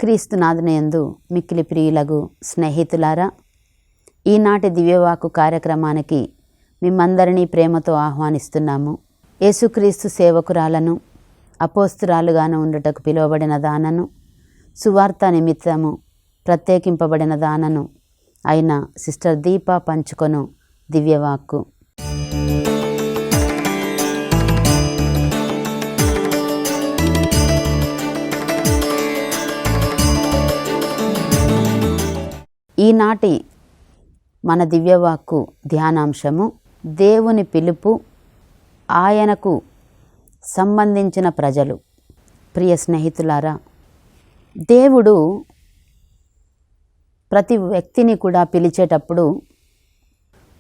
క్రీస్తునాథునియందు మిక్కిలి ప్రియులగు స్నేహితులారా, ఈనాటి దివ్యవాక్కు కార్యక్రమానికి మిమ్మందరినీ ప్రేమతో ఆహ్వానిస్తున్నాము. యేసుక్రీస్తు సేవకురాలను, అపోస్తురాలుగాను ఉండుటకు పిలువబడిన దానను, సువార్త నిమిత్తము ప్రత్యేకింపబడిన దానను అయిన సిస్టర్ దీప పంచుకొను దివ్యవాక్కు. ఈనాటి మన దివ్యవాక్కు ధ్యానాంశము దేవుని పిలుపు, ఆయనకు సంబంధించిన ప్రజలు. ప్రియ స్నేహితులారా, దేవుడు ప్రతి వ్యక్తిని కూడా పిలిచేటప్పుడు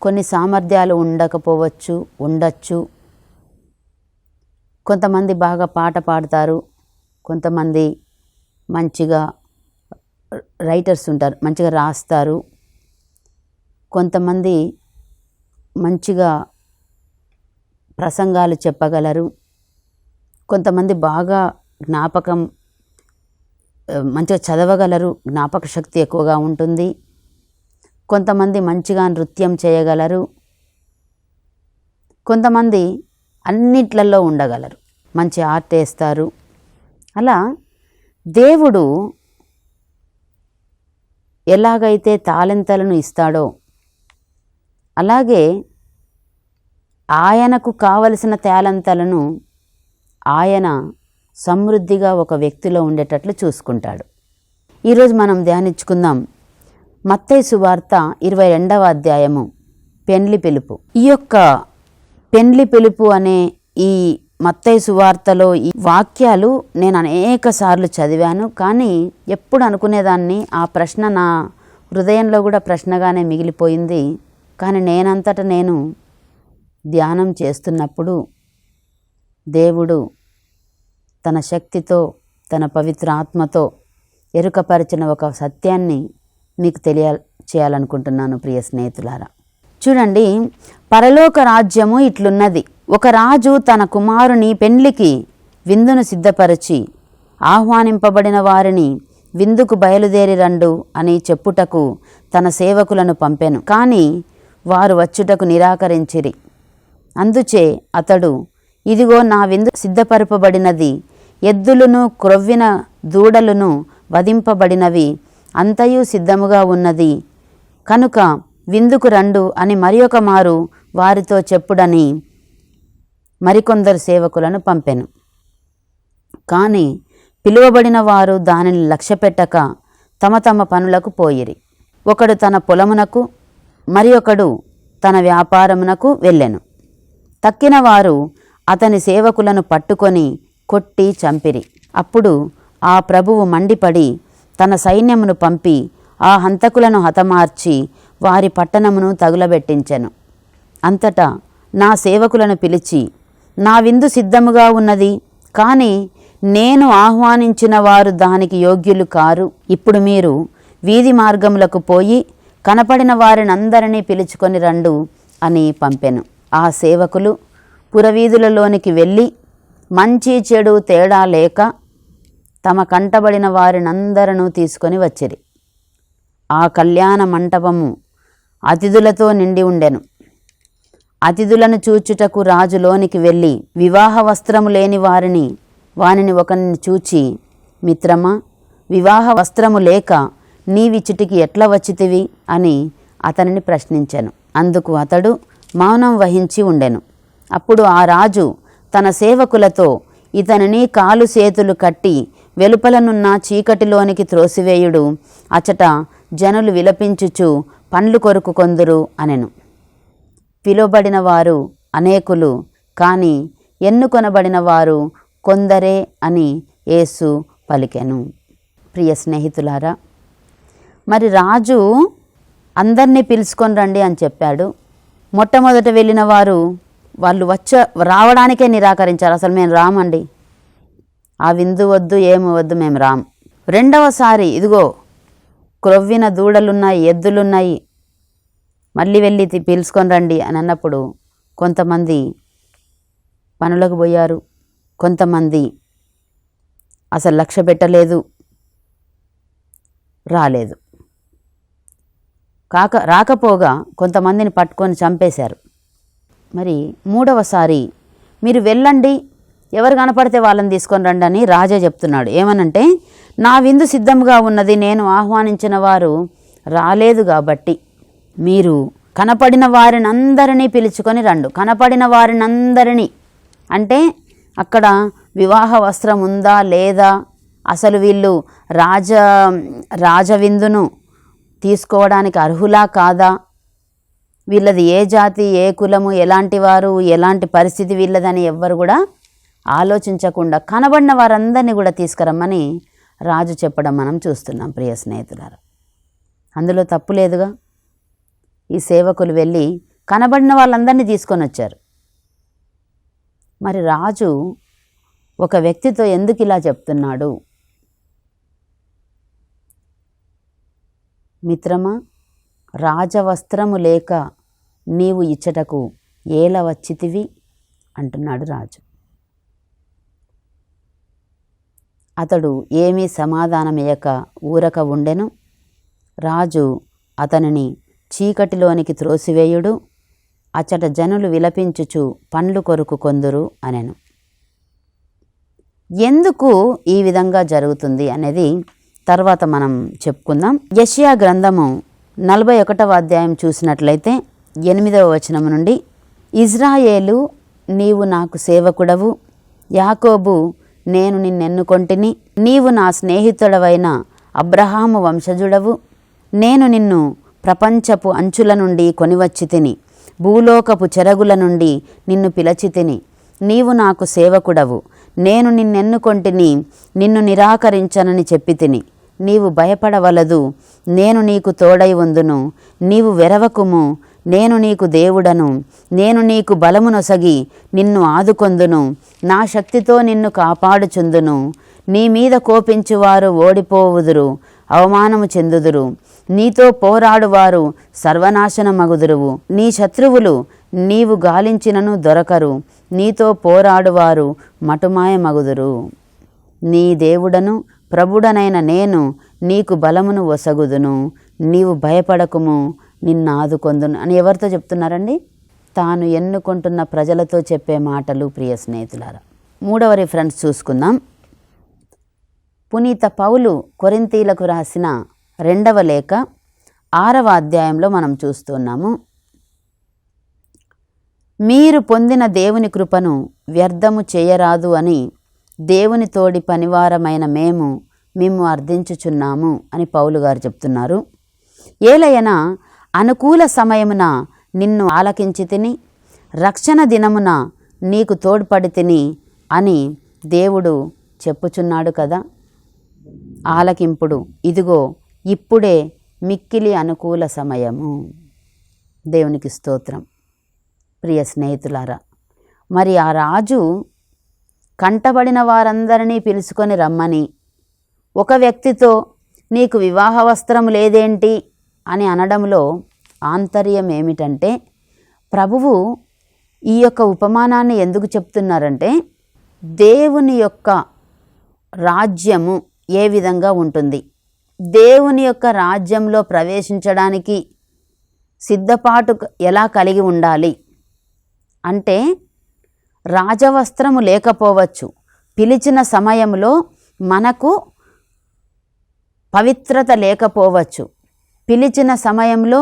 కొన్ని సామర్థ్యాలు ఉండకపోవచ్చు, ఉండొచ్చు. కొంతమంది బాగా పాట పాడతారు, కొంతమంది మంచిగా రైటర్స్ ఉంటారు, మంచిగా రాస్తారు, కొంతమంది మంచిగా ప్రసంగాలు చెప్పగలరు, కొంతమంది బాగా మంచిగా చదవగలరు, జ్ఞాపక శక్తి ఎక్కువగా ఉంటుంది, కొంతమంది మంచిగా నృత్యం చేయగలరు, కొంతమంది అన్నిట్లలో ఉండగలరు, మంచి ఆర్ట్ వేస్తారు. అలా దేవుడు ఎలాగైతే తాళంతలను ఇస్తాడో అలాగే ఆయనకు కావలసిన తాళంతలను ఆయన సమృద్ధిగా ఒక వ్యక్తిలో ఉండేటట్లు చూసుకుంటాడు. ఈరోజు మనం ధ్యానించుకుందాం మత్తయి సువార్త 22వ అధ్యాయము పెండ్లి పిలుపు. ఈ యొక్క పెండ్లి పిలుపు అనే ఈ మత్తయి సువార్తలో ఈ వాక్యాలు నేను అనేక సార్లు చదివాను, కానీ ఎప్పుడు అనుకునేదాన్ని ఆ ప్రశ్న నా హృదయంలో కూడా ప్రశ్నగానే మిగిలిపోయింది. కానీ నేనంతట నేను ధ్యానం చేస్తున్నప్పుడు దేవుడు తన శక్తితో, తన పవిత్ర ఆత్మతో ఎరుకపరిచిన ఒక సత్యాన్ని మీకు చేయాలనుకుంటున్నాను. ప్రియ స్నేహితులారా, చూడండి, పరలోక రాజ్యము ఇట్లున్నది. ఒక రాజు తన కుమారుని పెండ్లికి విందును సిద్ధపరిచి ఆహ్వానింపబడిన వారిని విందుకు బయలుదేరి రండు అని చెప్పుటకు తన సేవకులను పంపెను. కానీ వారు వచ్చుటకు నిరాకరించిరి. అందుచే అతడు, ఇదిగో నా విందు సిద్ధపరపబడినది, ఎద్దులను క్రొవ్విన దూడలను వధింపబడినవి, అంతయు సిద్ధముగా ఉన్నది, కనుక విందుకు రండు అని మరి ఒక మారు వారితో చెప్పుడని మరికొందరు సేవకులను పంపెను. కానీ పిలువబడిన వారు దానిని లక్ష్యపెట్టక తమ తమ పనులకు పోయిరి. ఒకడు తన పొలమునకు, మరి ఒకడు తన వ్యాపారమునకు వెళ్ళెను. తక్కిన వారు అతని సేవకులను పట్టుకొని కొట్టి చంపిరి. అప్పుడు ఆ ప్రభువు మండిపడి తన సైన్యమును పంపి ఆ హంతకులను హతమార్చి వారి పట్టణమును తగులబెట్టించెను. అంతటా నా సేవకులను పిలిచి, నా విందు సిద్ధముగా ఉన్నది, కానీ నేను ఆహ్వానించిన వారు దానికి యోగ్యులు కారు. ఇప్పుడు మీరు వీధి మార్గములకు పోయి కనపడిన వారినందరినీ పిలుచుకొని రండు అని పంపెను. ఆ సేవకులు పురవీధులలోనికి వెళ్ళి మంచి చెడు తేడా లేక తమ కంటబడిన వారినందరూ తీసుకొని వచ్చిరి. ఆ కళ్యాణ మంటపము అతిథులతో నిండి ఉండెను. అతిథులను చూచుటకు రాజులోనికి వెళ్ళి వివాహ వస్త్రము లేని వానిని ఒకరిని చూచి, మిత్రమా, వివాహ వస్త్రము లేక నీవిచ్చుటికి ఎట్లా వచ్చితివి అని అతనిని ప్రశ్నించెను. అందుకు అతడు మౌనం వహించి ఉండెను. అప్పుడు ఆ రాజు తన సేవకులతో, ఇతనిని కాలు చేతులు కట్టి వెలుపలనున్న చీకటిలోనికి త్రోసివేయుడు, అచట జనులు విలపించుచు పండ్లు కొరుకు కొందురు అనెను. పిలువబడిన వారు అనేకులు, కానీ ఎన్నుకొనబడిన వారు కొందరే అని యేసు పలికెను. ప్రియ స్నేహితులారా, మరి రాజు అందరినీ పిలుచుకొని రండి అని చెప్పాడు. మొట్టమొదట వెళ్ళిన వాళ్ళు రావడానికే నిరాకరించారు. అసలు మేము రామండి, ఆ విందు వద్దు, ఏమి వద్దు, మేము రాం. రెండవసారి ఇదిగో క్రొవ్విన దూడలున్నాయి, ఎద్దులున్నాయి, మళ్ళీ వెళ్ళి పిలుచుకొని రండి అని అన్నప్పుడు కొంతమంది పనులకు పోయారు, కొంతమంది అసలు లక్ష్య పెట్టలేదు. రాలేదు. రాకపోగా కొంతమందిని పట్టుకొని చంపేశారు. మరి మూడవసారి మీరు వెళ్ళండి, ఎవరు కనపడితే వాళ్ళని తీసుకొని రండి అని రాజా చెప్తున్నాడు. ఏమనంటే, నా విందు సిద్ధంగా ఉన్నది, నేను ఆహ్వానించిన వారు రాలేదు కాబట్టి మీరు కనపడిన వారిని అందరినీ పిలుచుకొని రండు. కనపడిన వారిని అందరినీ అంటే అక్కడ వివాహ వస్త్రం ఉందా లేదా, అసలు వీళ్ళు రాజవిందును తీసుకోవడానికి అర్హులా కాదా, వీళ్ళది ఏ జాతి, ఏ కులము, ఎలాంటి వారు, ఎలాంటి పరిస్థితి వీళ్ళదని ఎవ్వరు కూడా ఆలోచించకుండా కనబడిన వారందరినీ కూడా తీసుకురమ్మని రాజు చెప్పడం మనం చూస్తున్నాం. ప్రియ స్నేహితులారా, అందులో తప్పు లేదుగా. ఈ సేవకులు వెళ్ళి కనబడిన వాళ్ళందరినీ తీసుకొని వచ్చారు. మరి రాజు ఒక వ్యక్తితో ఎందుకు ఇలా చెప్తున్నాడు? మిత్రమా, రాజవస్త్రము లేక నీవు ఇచ్చటకు ఏల వచ్చితివి అంటున్నాడు రాజు. అతడు ఏమీ సమాధానమియ్యక ఊరక ఉండెను. రాజు అతనిని చీకటిలోనికి త్రోసివేయుడు, అచ్చట జనులు విలపించుచు పండ్లు కొరుకు కొందురు అనెను. ఎందుకు ఈ విధంగా జరుగుతుంది అనేది తర్వాత మనం చెప్పుకుందాం. యెషయా గ్రంథము 41వ అధ్యాయం చూసినట్లయితే 8వ వచనం నుండి, ఇజ్రాయేలు నీవు నాకు సేవకుడవు, యాకోబు నేను నిన్నెన్నుకొంటిని, నీవు నా స్నేహితుడవైన అబ్రహాము వంశజుడవు, నేను నిన్ను ప్రపంచపు అంచుల నుండి కొనివచ్చి తిని, భూలోకపు చెరగుల నుండి నిన్ను పిలచి తిని, నీవు నాకు సేవకుడవు, నేను నిన్నెన్నుకొంటిని, నిన్ను నిరాకరించనని చెప్పి తిని, నీవు భయపడవలదు, నేను నీకు తోడై ఉందును, నీవు వెరవకుము, నేను నీకు దేవుడను, నేను నీకు బలమునొసగి నిన్ను ఆదుకొందును, నా శక్తితో నిన్ను కాపాడుచుందును, నీ మీద కోపించువారు ఓడిపోవుదురు, అవమానము చెందుదురు, నీతో పోరాడువారు సర్వనాశనమగుదురువు, నీ శత్రువులు నీవు గాలించినను దొరకరు, నీతో పోరాడువారు మటుమాయమగుదురు. నీ దేవుడను ప్రభుడనైన నేను నీకు బలమును ఒసగుదును, నీవు భయపడకుము, నిన్ను ఆదుకొందును అని ఎవరితో చెప్తున్నారండి? తాను ఎన్నుకుంటున్న ప్రజలతో చెప్పే మాటలు. ప్రియ స్నేహితులారా, 3వ రిఫరెన్స్ చూసుకుందాం. పునీత పౌలు కొరింథీలకు రాసిన 2వ లేఖ 6వ అధ్యాయంలో మనం చూస్తున్నాము. మీరు పొందిన దేవుని కృపను వ్యర్థము చేయరాదు అని దేవుని తోడి పనివారమైన మేము మిమ్ము అర్థించుచున్నాము అని పౌలు గారు చెప్తున్నారు. ఏలయన అనుకూల సమయమున నిన్ను ఆలకించి తిని, రక్షణ దినమున నీకు తోడ్పడి తిని అని దేవుడు చెప్పుచున్నాడు కదా. ఆలకింపుడు, ఇదిగో ఇప్పుడే మిక్కిలి అనుకూల సమయము. దేవునికి స్తోత్రం. ప్రియ స్నేహితులారా, మరి ఆ రాజు కంటబడిన వారందరినీ పిలుచుకొని రమ్మని ఒక వ్యక్తితో నీకు వివాహ వస్త్రం లేదేంటి అని అనడంలో ఆంతర్యం ఏమిటంటే, ప్రభువు ఈ యొక్క ఉపమానాన్ని ఎందుకు చెప్తున్నారంటే, దేవుని యొక్క రాజ్యము ఏ విధంగా ఉంటుంది, దేవుని యొక్క రాజ్యంలో ప్రవేశించడానికి సిద్ధపాటు ఎలా కలిగి ఉండాలి అంటే, రాజవస్త్రము లేకపోవచ్చు, పిలిచిన సమయంలో మనకు పవిత్రత లేకపోవచ్చు, పిలిచిన సమయంలో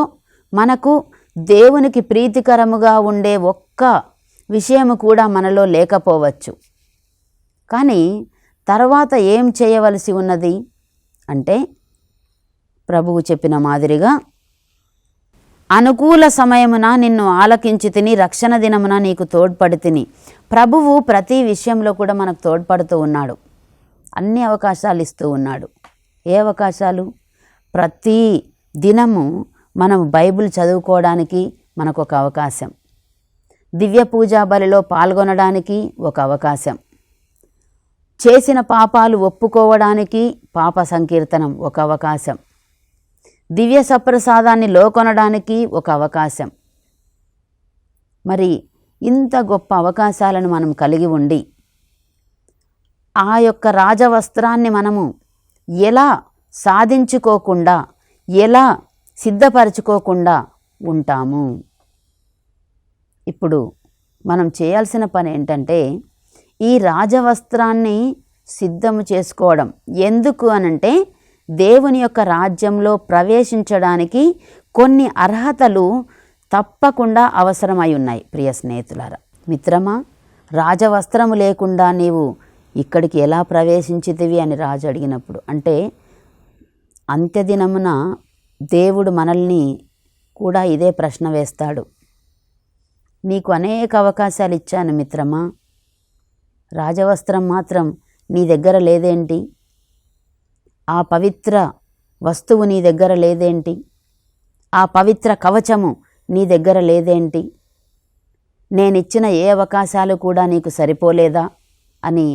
మనకు దేవునికి ప్రీతికరముగా ఉండే ఒక్క విషయము కూడా మనలో లేకపోవచ్చు. కానీ తర్వాత ఏం చేయవలసి ఉన్నది అంటే, ప్రభువు చెప్పిన మాదిరిగా అనుకూల సమయమున నిన్ను ఆలకించి తిని, రక్షణ దినమున నీకు తోడ్పడి తిని. ప్రభువు ప్రతి విషయంలో కూడా మనకు తోడ్పడుతూ ఉన్నాడు, అన్ని అవకాశాలు ఇస్తూ ఉన్నాడు. ఏ అవకాశాలు? ప్రతి దినము మనం బైబిల్ చదువుకోవడానికి మనకు ఒక అవకాశం, దివ్య పూజా బలిలో పాల్గొనడానికి ఒక అవకాశం, చేసిన పాపాలు ఒప్పుకోవడానికి పాప సంకీర్తనం ఒక అవకాశం, దివ్య సప్రసాదాన్ని లోకొనడానికి ఒక అవకాశం. మరి ఇంత గొప్ప అవకాశాలను మనం కలిగి ఉండి ఆ యొక్క రాజవస్త్రాన్ని మనము ఎలా సాధించుకోకుండా, ఎలా సిద్ధపరచుకోకుండా ఉంటాము? ఇప్పుడు మనం చేయాల్సిన పని ఏంటంటే ఈ రాజవస్త్రాన్ని సిద్ధము చేసుకోవడం. ఎందుకు అనంటే దేవుని యొక్క రాజ్యంలో ప్రవేశించడానికి కొన్ని అర్హతలు తప్పకుండా అవసరమై ఉన్నాయి. ప్రియ స్నేహితులారా, మిత్రమా, రాజవస్త్రము లేకుండా నీవు ఇక్కడికి ఎలా ప్రవేశించితివి అని రాజు అడిగినప్పుడు, అంటే అంత్యదినమున దేవుడు మనల్ని కూడా ఇదే ప్రశ్న వేస్తాడు. నీకు అనేక అవకాశాలు ఇచ్చాను మిత్రమా, రాజవస్త్రం మాత్రం నీ దగ్గర లేదేంటి? ఆ పవిత్ర వస్తువు నీ దగ్గర లేదేంటి? ఆ పవిత్ర కవచము నీ దగ్గర లేదేంటి? నేనిచ్చిన ఏ అవకాశాలు కూడా నీకు సరిపోలేదా అని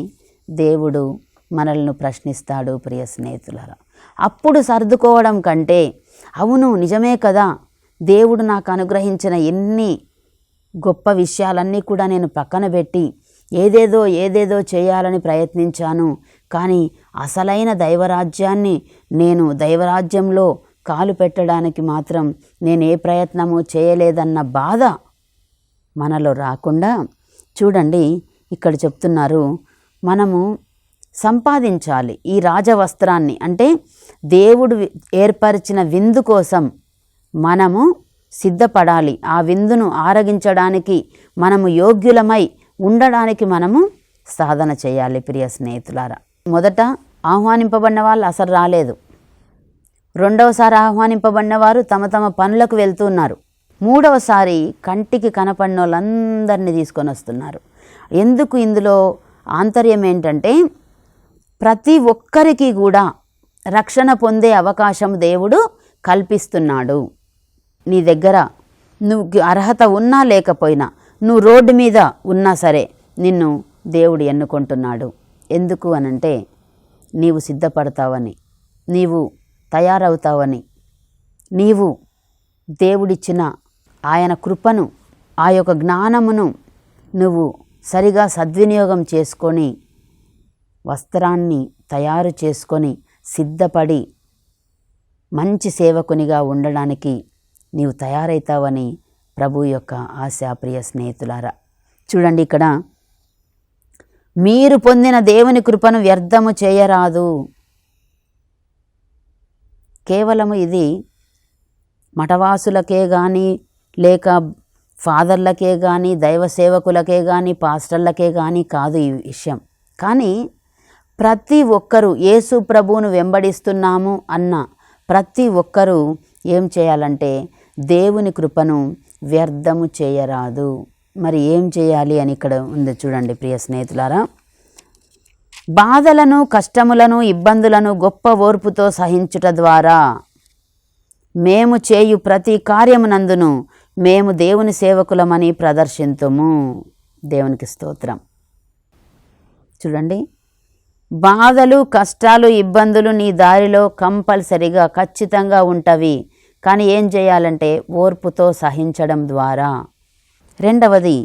దేవుడు మనల్ని ప్రశ్నిస్తాడు. ప్రియ స్నేహితులారా, అప్పుడు సర్దుకోవడం కంటే అవును నిజమే కదా, దేవుడు నాకు అనుగ్రహించిన ఎన్ని గొప్ప విషయాలన్నీ కూడా నేను పక్కన పెట్టి ఏదేదో చేయాలని ప్రయత్నించాను, కానీ అసలైన దైవరాజ్యాన్ని నేను దైవరాజ్యంలో కాలు పెట్టడానికి మాత్రం నేను ఏ ప్రయత్నము చేయలేదన్న బాధ మనలో రాకుండా, చూడండి ఇక్కడ చెప్తున్నారు, మనము సంపాదించాలి ఈ రాజవస్త్రాన్ని. అంటే దేవుడు ఏర్పరిచిన విందు కోసం మనము సిద్ధపడాలి. ఆ విందును ఆరగించడానికి మనము యోగ్యులమై ఉండడానికి మనము సాధన చేయాలి. ప్రియ స్నేహితులారా, మొదట ఆహ్వానింపబడిన వాళ్ళు అసలు రాలేదు. రెండవసారి ఆహ్వానింపబడిన వారు తమ తమ పనులకు వెళ్తున్నారు. మూడవసారి కంటికి కనపడిన వాళ్ళందరినీ తీసుకొని వస్తున్నారు. ఎందుకు? ఇందులో ఆంతర్యం ఏంటంటే ప్రతి ఒక్కరికి కూడా రక్షణ పొందే అవకాశం దేవుడు కల్పిస్తున్నాడు. నీ దగ్గర నువ్వు అర్హత ఉన్నా లేకపోయినా, నువ్వు రోడ్డు మీద ఉన్నా సరే నిన్ను దేవుడు ఎన్నుకుంటున్నాడు. ఎందుకు అనంటే నీవు సిద్ధపడతావని, నీవు తయారవుతావని, నీవు దేవుడిచ్చిన ఆయన కృపను, ఆ యొక్క జ్ఞానమును నువ్వు సరిగా సద్వినియోగం చేసుకొని వస్త్రాన్ని తయారు చేసుకొని సిద్ధపడి మంచి సేవకునిగా ఉండడానికి నీవు తయారవుతావని ప్రభు యొక్క ఆశ. ప్రియ స్నేహితులారా, చూడండి ఇక్కడ, మీరు పొందిన దేవుని కృపను వ్యర్థము చేయరాదు. కేవలము ఇది మఠవాసులకే కానీ, లేక ఫాదర్లకే కానీ, దైవ సేవకులకే కానీ, పాస్టర్లకే కానీ కాదు ఈ విషయం. కానీ ప్రతి ఒక్కరూ యేసు ప్రభువును వెంబడిస్తున్నాము అన్న ప్రతి ఒక్కరూ ఏం చేయాలంటే దేవుని కృపను వ్యర్థము చేయరాదు. మరి ఏం చేయాలి అని ఇక్కడ ఉంది చూడండి. ప్రియ స్నేహితులారా, బాధలను, కష్టములను, ఇబ్బందులను గొప్ప ఓర్పుతో సహించుట ద్వారా మేము చేయు ప్రతి కార్యమునందును మేము దేవుని సేవకులమని ప్రదర్శింతుము. దేవునికి స్తోత్రం. చూడండి, బాధలు, కష్టాలు, ఇబ్బందులు నీ దారిలో కంపల్సరిగా ఖచ్చితంగా ఉంటవి. కానీ ఏం చేయాలంటే ఓర్పుతో సహించడం ద్వారా. రెండవది,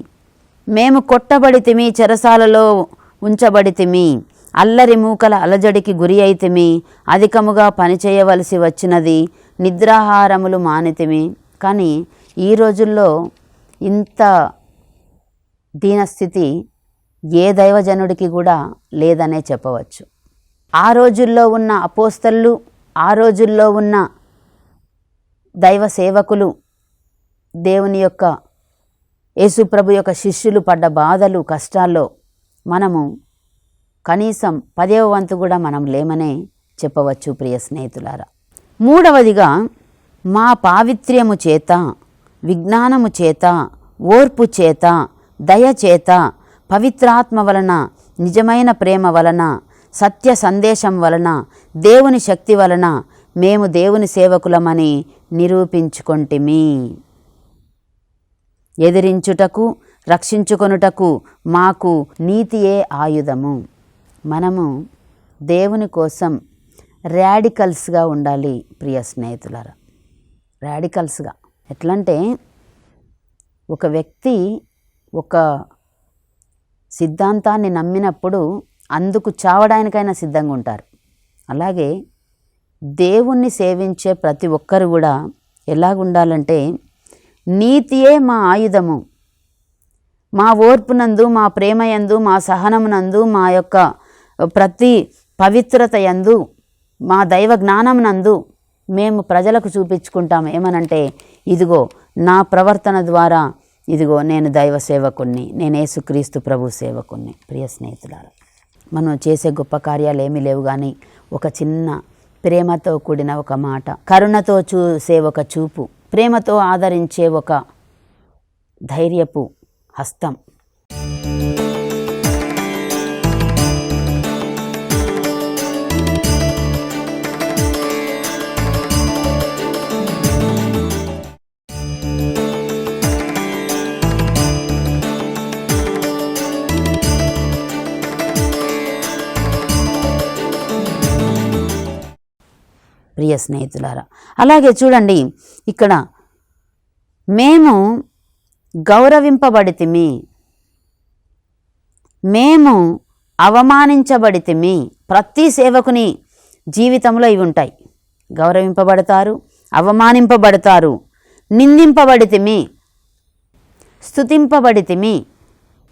మేము కొట్టబడితిమి, చెరసాలలో ఉంచబడితిమి, అల్లరి మూకల అలజడికి గురి అయితిమి, అధికముగా పనిచేయవలసి వచ్చినది, నిద్రాహారములు మానితిమి. కానీ ఈ రోజుల్లో ఇంత దీనస్థితి ఏ దైవజనుడికి కూడా లేదనే చెప్పవచ్చు. ఆ రోజుల్లో ఉన్న అపోస్తలు, ఆ రోజుల్లో ఉన్న దైవ సేవకులు, దేవుని యొక్క యేసుప్రభు యొక్క శిష్యులు పడ్డ బాధలు, కష్టాల్లో మనము కనీసం 10వ వంతు కూడా మనం లేమనే చెప్పవచ్చు. ప్రియ స్నేహితులారా, మూడవదిగా మా పావిత్ర్యము చేత, విజ్ఞానము చేత, ఓర్పు చేత, దయ చేత, పవిత్రాత్మ వలన, నిజమైన ప్రేమ వలన, సత్య సందేశం వలన, దేవుని శక్తి వలన మేము దేవుని సేవకులమని నిరూపించుకొంటిమి. ఎదిరించుటకు, రక్షించుకొనుటకు మాకు నీతియే ఆయుధము. మనము దేవుని కోసం రాడికల్స్గా ఉండాలి. ప్రియ స్నేహితులారా, రాడికల్స్గా ఎట్లంటే ఒక వ్యక్తి ఒక సిద్ధాంతాన్ని నమ్మినప్పుడు అందుకు చావడానికైనా సిద్ధంగా ఉంటారు. అలాగే దేవుణ్ణి సేవించే ప్రతి ఒక్కరు కూడా ఎలాగుండాలంటే, నీతియే మా ఆయుధము, మా ఓర్పునందు, మా ప్రేమయందు, మా సహనమునందు, మా యొక్క ప్రతి పవిత్రత యందు, మా దైవ జ్ఞానమునందు మేము ప్రజలకు చూపించుకుంటాం. ఏమనంటే, ఇదిగో నా ప్రవర్తన ద్వారా, ఇదిగో నేను దైవ సేవకుణ్ణి, నేను యేసుక్రీస్తు ప్రభు సేవకుణ్ణి. ప్రియ స్నేహితులారా, మనం చేసే గొప్ప కార్యాలు ఏమీ లేవు, కానీ ఒక చిన్న ప్రేమతో కూడిన ఒక మాట, కరుణతో చూసే ఒక చూపు, ప్రేమతో ఆదరించే ఒక ధైర్యపు హస్తం. ప్రియ స్నేహితులారా, అలాగే చూడండి, ఇక్కడ మేము గౌరవింపబడితిమి, మేము అవమానించబడితిమి. ప్రతి సేవకుని జీవితంలో ఇవి ఉంటాయి. గౌరవింపబడతారు, అవమానింపబడతారు, నిందింపబడితిమి, స్తుతింపబడితిమి.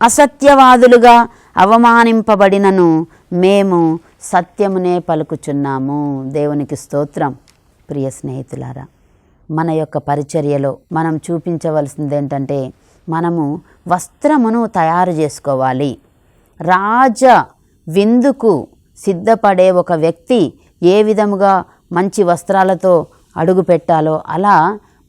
అసత్యవాదులుగా అవమానింపబడినను మేము సత్యమునే పలుకుచున్నాము. దేవునికి స్తోత్రం. ప్రియ స్నేహితులారా, మన యొక్క పరిచర్యలో మనం చూపించవలసింది ఏంటంటే, మనము వస్త్రమును తయారు చేసుకోవాలి. రాజ విందుకు సిద్ధపడే ఒక వ్యక్తి ఏ విధముగా మంచి వస్త్రాలతో అడుగు పెట్టాలో, అలా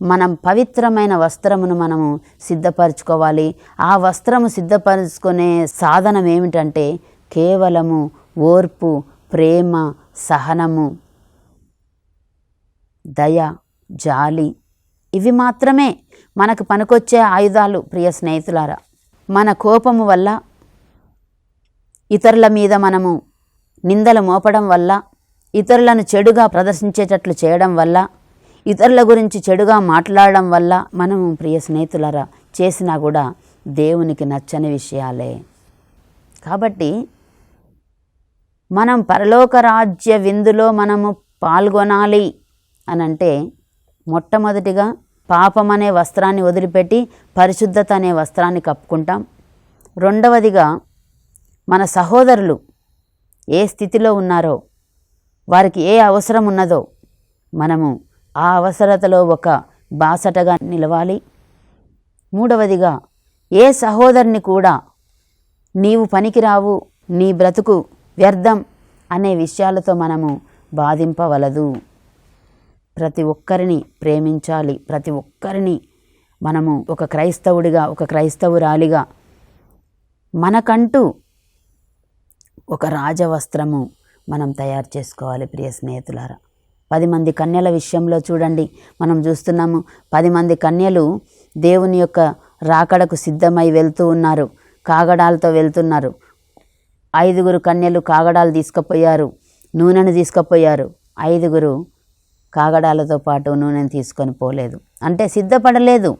మనం పవిత్రమైన వస్త్రమును మనము సిద్ధపరచుకోవాలి. ఆ వస్త్రము సిద్ధపరచుకునే సాధనం ఏమిటంటే, కేవలము ఓర్పు, ప్రేమ, సహనము, దయ, జాలి, ఇవి మాత్రమే మనకు పనికొచ్చే ఆయుధాలు. ప్రియ స్నేహితులారా, మన కోపము వల్ల, ఇతరుల మీద మనము నిందలు మోపడం వల్ల, ఇతరులను చెడుగా ప్రదర్శించేటట్లు చేయడం వల్ల, ఇతరుల గురించి చెడుగా మాట్లాడడం వల్ల మనము, ప్రియ స్నేహితులారా, చేసినా కూడా దేవునికి నచ్చని విషయాలే. కాబట్టి మనం పరలోక రాజ్య విందులో మనము పాల్గొనాలి అనంటే, మొట్టమొదటిగా పాపం అనే వస్త్రాన్ని వదిలిపెట్టి పరిశుద్ధత అనే వస్త్రాన్ని కప్పుకుంటాం. రెండవదిగా, మన సహోదరులు ఏ స్థితిలో ఉన్నారో, వారికి ఏ అవసరం ఉన్నదో మనము ఆ అవసరతలో ఒక బాసటగా నిలవాలి. మూడవదిగా, ఏ సహోదరుని కూడా నీవు పనికిరావు, నీ బ్రతుకు వ్యర్థం అనే విషయాలతో మనము బాధింపవలదు. ప్రతి ఒక్కరిని ప్రేమించాలి. ప్రతి ఒక్కరిని మనము ఒక క్రైస్తవుడిగా, ఒక క్రైస్తవురాలిగా మనకంటూ ఒక రాజవస్త్రము మనం తయారు చేసుకోవాలి. ప్రియ స్నేహితులారా, 10 మంది కన్యల విషయంలో చూడండి, మనం చూస్తున్నాము. 10 మంది కన్యలు దేవుని యొక్క రాకడకు సిద్ధమై వెళ్తూ ఉన్నారు, కాగడాలతో వెళ్తున్నారు. 5 కన్యలు కాగడాలు తీసుకుపోయారు, నూనెను తీసుకుపోయారు. 5 కాగడాలతో పాటు నూనెను తీసుకొని పోలేదు, అంటే సిద్ధపడలేదు.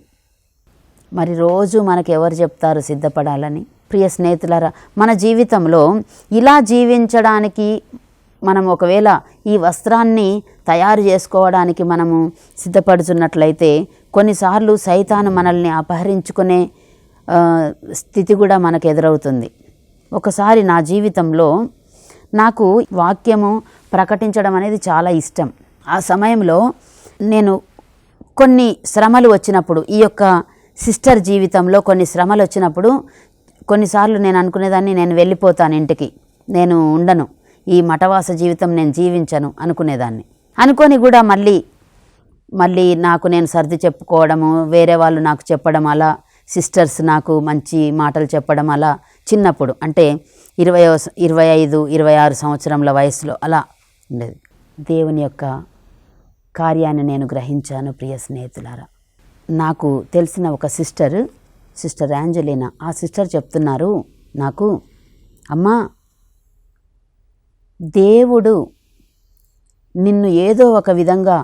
మరి రోజు మనకు ఎవరు చెప్తారు సిద్ధపడాలని? ప్రియ స్నేహితులారా, మన జీవితంలో ఇలా జీవించడానికి మనం ఒకవేళ ఈ వస్త్రాన్ని తయారు చేసుకోవడానికి మనము సిద్ధపడుతున్నట్లయితే, కొన్నిసార్లు సైతాను మనల్ని అపహరించుకునే స్థితి కూడా మనకు ఎదురవుతుంది. ఒకసారి నా జీవితంలో నాకు వాక్యము ప్రకటించడం అనేది చాలా ఇష్టం. ఆ సమయంలో నేను కొన్ని శ్రమలు వచ్చినప్పుడు, ఈ యొక్క సిస్టర్ జీవితంలో కొన్ని శ్రమలు వచ్చినప్పుడు, కొన్నిసార్లు నేను అనుకునేదాన్ని, నేను వెళ్ళిపోతాను ఇంటికి, నేను ఉండను, ఈ మఠవాస జీవితం నేను జీవించను అనుకునేదాన్ని. అనుకొని కూడా మళ్ళీ నాకు నేను సర్ది చెప్పుకోవడము, వేరే వాళ్ళు నాకు చెప్పడం, అలా సిస్టర్స్ నాకు మంచి మాటలు చెప్పడం, అలా చిన్నప్పుడు అంటే 25-26 సంవత్సరంల వయసులో అలా ఉండేది. దేవుని యొక్క కార్యాన్ని నేను గ్రహించాను. ప్రియ స్నేహితులారా, నాకు తెలిసిన ఒక సిస్టర్ యాంజెలినా, ఆ సిస్టర్ చెప్తున్నారు నాకు, అమ్మా, దేవుడు నిన్ను ఏదో ఒక విధంగా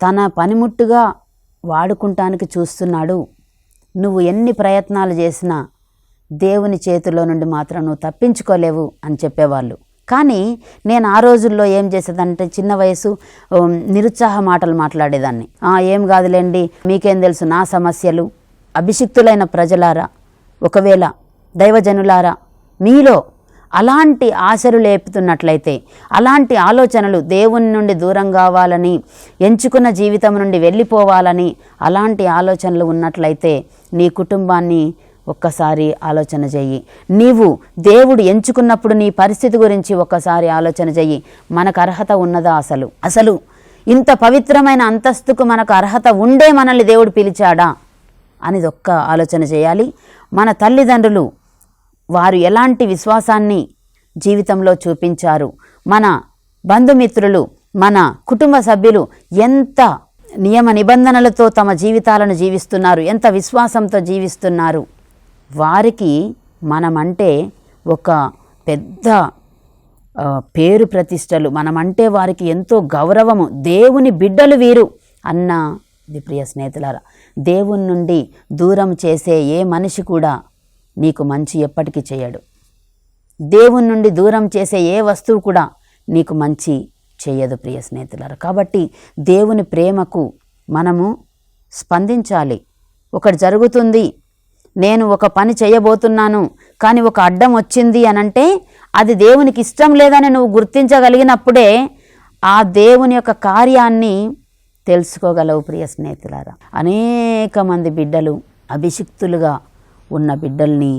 తన పనిముట్టుగా వాడుకుంటానికి చూస్తున్నాడు. నువ్వు ఎన్ని ప్రయత్నాలు చేసినా దేవుని చేతిలో నుండి మాత్రం నువ్వు తప్పించుకోలేవు అని చెప్పేవాళ్ళు. కానీ నేను ఆ రోజుల్లో ఏం చేసేదంటే చిన్న వయసు నిరుత్సాహ మాటలు మాట్లాడేదాన్ని. ఏం కాదులేండి, మీకేం తెలుసు నా సమస్యలు. అభిషిక్తులైన ప్రజలారా, ఒకవేళ దైవజనులారా మీలో అలాంటి ఆశలు లేపుతున్నట్లయితే, అలాంటి ఆలోచనలు దేవుని నుండి దూరం కావాలని, ఎంచుకున్న జీవితం నుండి వెళ్ళిపోవాలని అలాంటి ఆలోచనలు ఉన్నట్లయితే నీ కుటుంబాన్ని ఒక్కసారి ఆలోచన చెయ్యి. నీవు దేవుడు ఎంచుకున్నప్పుడు నీ పరిస్థితి గురించి ఒక్కసారి ఆలోచన చెయ్యి. మనకు అర్హత ఉన్నదా? అసలు ఇంత పవిత్రమైన అంతస్తుకు మనకు అర్హత ఉండే మనల్ని దేవుడు పిలిచాడా అనేది ఒక్క ఆలోచన చేయాలి. మన తల్లిదండ్రులు వారు ఎలాంటి విశ్వాసాన్ని జీవితంలో చూపించారు, మన బంధుమిత్రులు, మన కుటుంబ సభ్యులు ఎంత నియమ నిబంధనలతో తమ జీవితాలను జీవిస్తున్నారు, ఎంత విశ్వాసంతో జీవిస్తున్నారు. వారికి మనమంటే ఒక పెద్ద పేరు ప్రతిష్టలు, మనమంటే వారికి ఎంతో గౌరవము. దేవుని బిడ్డలు వీరు అన్నది ప్రియ స్నేహితులారా, దేవుని నుండి దూరం చేసే ఏ మనిషి కూడా నీకు మంచి ఎప్పటికీ చేయడు. దేవుని నుండి దూరం చేసే ఏ వస్తువు కూడా నీకు మంచి చేయదు ప్రియ స్నేహితులారా. కాబట్టి దేవుని ప్రేమకు మనము స్పందించాలి. ఒకటి జరుగుతుంది, నేను ఒక పని చేయబోతున్నాను కానీ ఒక అడ్డం వచ్చింది అనంటే అది దేవునికి ఇష్టం లేదని నువ్వు గుర్తించగలిగినప్పుడే ఆ దేవుని యొక్క కార్యాన్ని తెలుసుకోగలవు ప్రియ స్నేహితులారా. అనేక మంది బిడ్డలు, అభిషిక్తులుగా ఉన్న బిడ్డల్ని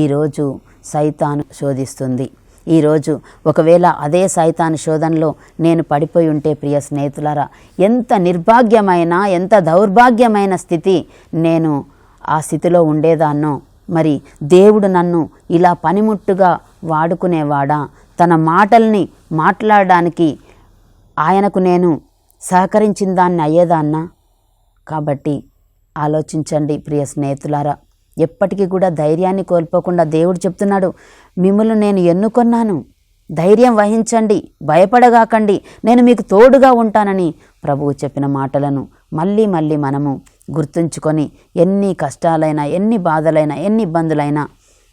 ఈరోజు సైతాను శోధిస్తుంది. ఈరోజు ఒకవేళ అదే సైతాను శోధనలో నేను పడిపోయి ఉంటే ప్రియ స్నేహితులారా, ఎంత నిర్భాగ్యమైన, ఎంత దౌర్భాగ్యమైన స్థితి నేను ఆ స్థితిలో ఉండేదాన్నో. మరి దేవుడు నన్ను ఇలా పనిముట్టుగా వాడుకునేవాడా? తన మాటల్ని మాట్లాడడానికి ఆయనకు నేను సహకరించిన దాన్ని అయ్యేదాన్నా? కాబట్టి ఆలోచించండి ప్రియ స్నేహితులారా. ఎప్పటికీ కూడా ధైర్యాన్ని కోల్పోకుండా దేవుడు చెప్తున్నాడు, మిమ్మల్ని నేను ఎన్నుకొన్నాను, ధైర్యం వహించండి, భయపడగాకండి, నేను మీకు తోడుగా ఉంటానని ప్రభువు చెప్పిన మాటలను మళ్ళీ మళ్ళీ మనము గుర్తుంచుకొని ఎన్ని కష్టాలైనా, ఎన్ని బాధలైనా, ఎన్ని ఇబ్బందులైనా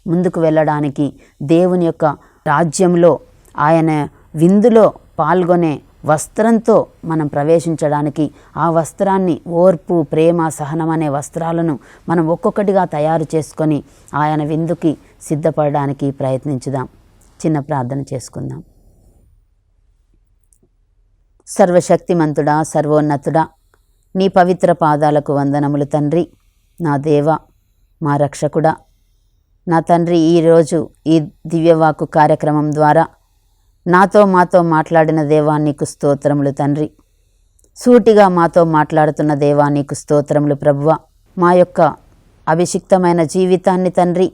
ముందుకు వెళ్ళడానికి, దేవుని యొక్క రాజ్యంలో ఆయన విందులో పాల్గొనే వస్త్రంతో మనం ప్రవేశించడానికి, ఆ వస్త్రాన్ని ఓర్పు, ప్రేమ, సహనం అనే వస్త్రాలను మనం ఒక్కొక్కటిగా తయారు చేసుకొని ఆయన విందుకి సిద్ధపడడానికి ప్రయత్నించుదాం. చిన్న ప్రార్థన చేసుకుందాం. సర్వశక్తిమంతుడా, సర్వోన్నతుడా, నీ పవిత్ర పాదాలకు వందనములు తండ్రి. నా దేవ, మా రక్షకుడా, నా తండ్రి, ఈరోజు ఈ దివ్యవాక్కు కార్యక్రమం ద్వారా మాతో మాట్లాడిన దేవా నీకు స్తోత్రములు తండ్రి. సూటిగా మాతో మాట్లాడుతున్న దేవా నీకు స్తోత్రములు ప్రభువా. మా యొక్క అభిషిక్తమైన జీవితాన్ని తండ్రి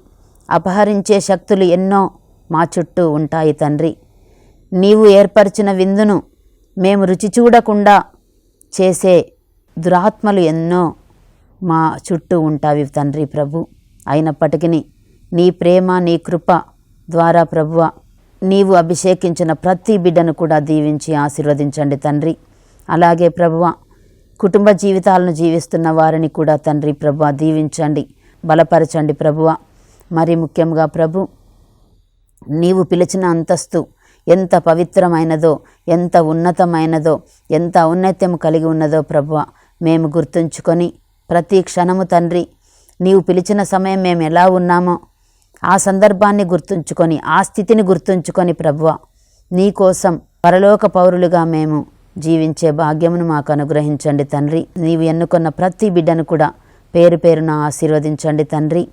అపహరించే శక్తులు ఎన్నో మా చుట్టూ ఉంటాయి తండ్రి. నీవు ఏర్పరిచిన విందును మేము రుచి చూడకుండా చేసే దురాత్మలు ఎన్నో మా చుట్టూ ఉంటాయి తండ్రి ప్రభు. అయినప్పటికీ నీ ప్రేమ, నీ కృప ద్వారా ప్రభువా, నీవు అభిషేకించిన ప్రతి బిడ్డను కూడా దీవించి ఆశీర్వదించండి తండ్రి. అలాగే ప్రభువా, కుటుంబ జీవితాలను జీవిస్తున్న వారిని కూడా తండ్రి ప్రభువా దీవించండి, బలపరచండి ప్రభువా. మరి ముఖ్యంగా ప్రభు, నీవు పిలిచిన అంతస్తు ఎంత పవిత్రమైనదో, ఎంత ఉన్నతమైనదో, ఎంత ఔన్నత్యం కలిగి ఉన్నదో ప్రభువా మేము గుర్తుంచుకొని ప్రతి క్షణము తండ్రి, నీవు పిలిచిన సమయం మేము ఎలా ఉన్నామో ఆ సందర్భాన్ని గుర్తుంచుకొని, ఆ స్థితిని గుర్తుంచుకొని ప్రభువా నీ కోసం పరలోక పౌరులుగా మేము జీవించే భాగ్యమును మాకు అనుగ్రహించండి తండ్రి. నీవు ఎన్నుకున్న ప్రతి బిడ్డను కూడా పేరు పేరున ఆశీర్వదించండి తండ్రి.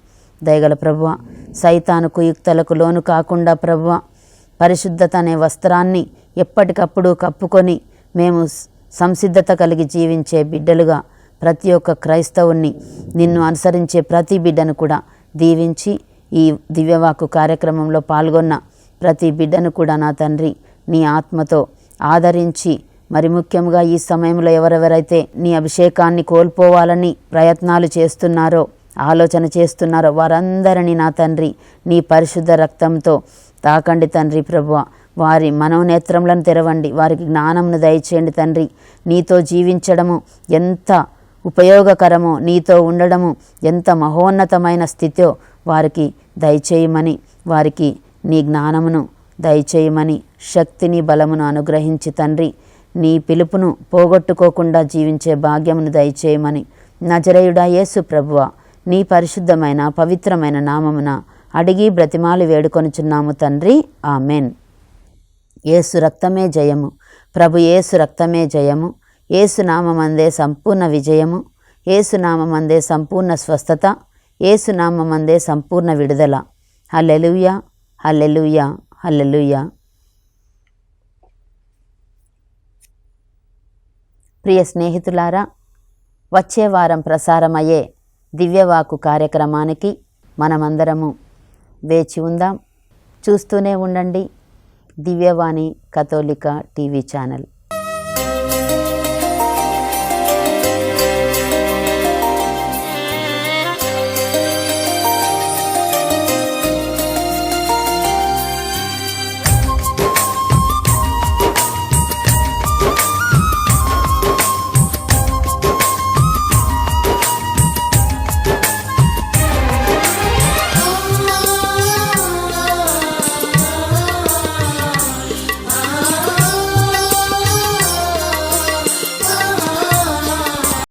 దయగల ప్రభువా, సైతాను కుయుక్తలకు లోను కాకుండా ప్రభువా పరిశుద్ధత అనే వస్త్రాన్ని ఎప్పటికప్పుడు కప్పుకొని మేము సంసిద్ధత కలిగి జీవించే బిడ్డలుగా ప్రతి ఒక్క క్రైస్తవుణ్ణి, నిన్ను అనుసరించే ప్రతి బిడ్డను కూడా దీవించి, ఈ దివ్యవాక్కు కార్యక్రమంలో పాల్గొన్న ప్రతి బిడ్డను కూడా నా తండ్రి నీ ఆత్మతో ఆదరించి, మరి ముఖ్యంగా ఈ సమయంలో ఎవరెవరైతే నీ అభిషేకాన్ని కోల్పోవాలని ప్రయత్నాలు చేస్తున్నారో, ఆలోచన చేస్తున్నారో వారందరినీ నా తండ్రి నీ పరిశుద్ధ రక్తంతో తాకండి తండ్రి ప్రభువ. వారి మనోనేత్రములను తెరవండి, వారికి జ్ఞానమును దయచేయండి తండ్రి. నీతో జీవించడము ఎంత ఉపయోగకరమో, నీతో ఉండడము ఎంత మహోన్నతమైన స్థితో వారికి దయచేయమని, వారికి నీ జ్ఞానమును దయచేయమని శక్తిని బలమును అనుగ్రహించి తండ్రి నీ పిలుపును పోగొట్టుకోకుండా జీవించే భాగ్యమును దయచేయమని నజరేయుడా యేసు ప్రభువా నీ పరిశుద్ధమైన పవిత్రమైన నామమున అడిగి బ్రతిమాలి వేడుకొనుచున్నాము తండ్రి. ఆమెన్. యేసు రక్తమే జయము, ప్రభు యేసు రక్తమే జయము. యేసు నామమందే సంపూర్ణ విజయము, యేసు నామమందే సంపూర్ణ స్వస్థత, యేసు నామమందే సంపూర్ణ విడుదల. హల్లెలూయా, హల్లెలూయా, హల్లెలూయా. ప్రియ స్నేహితులారా, వచ్చే వారం ప్రసారమయ్యే దివ్యవాకు కార్యక్రమానికి మనమందరము వేచి ఉందాం. చూస్తూనే ఉండండి దివ్యవాణి కథోలిక టీవీ ఛానల్.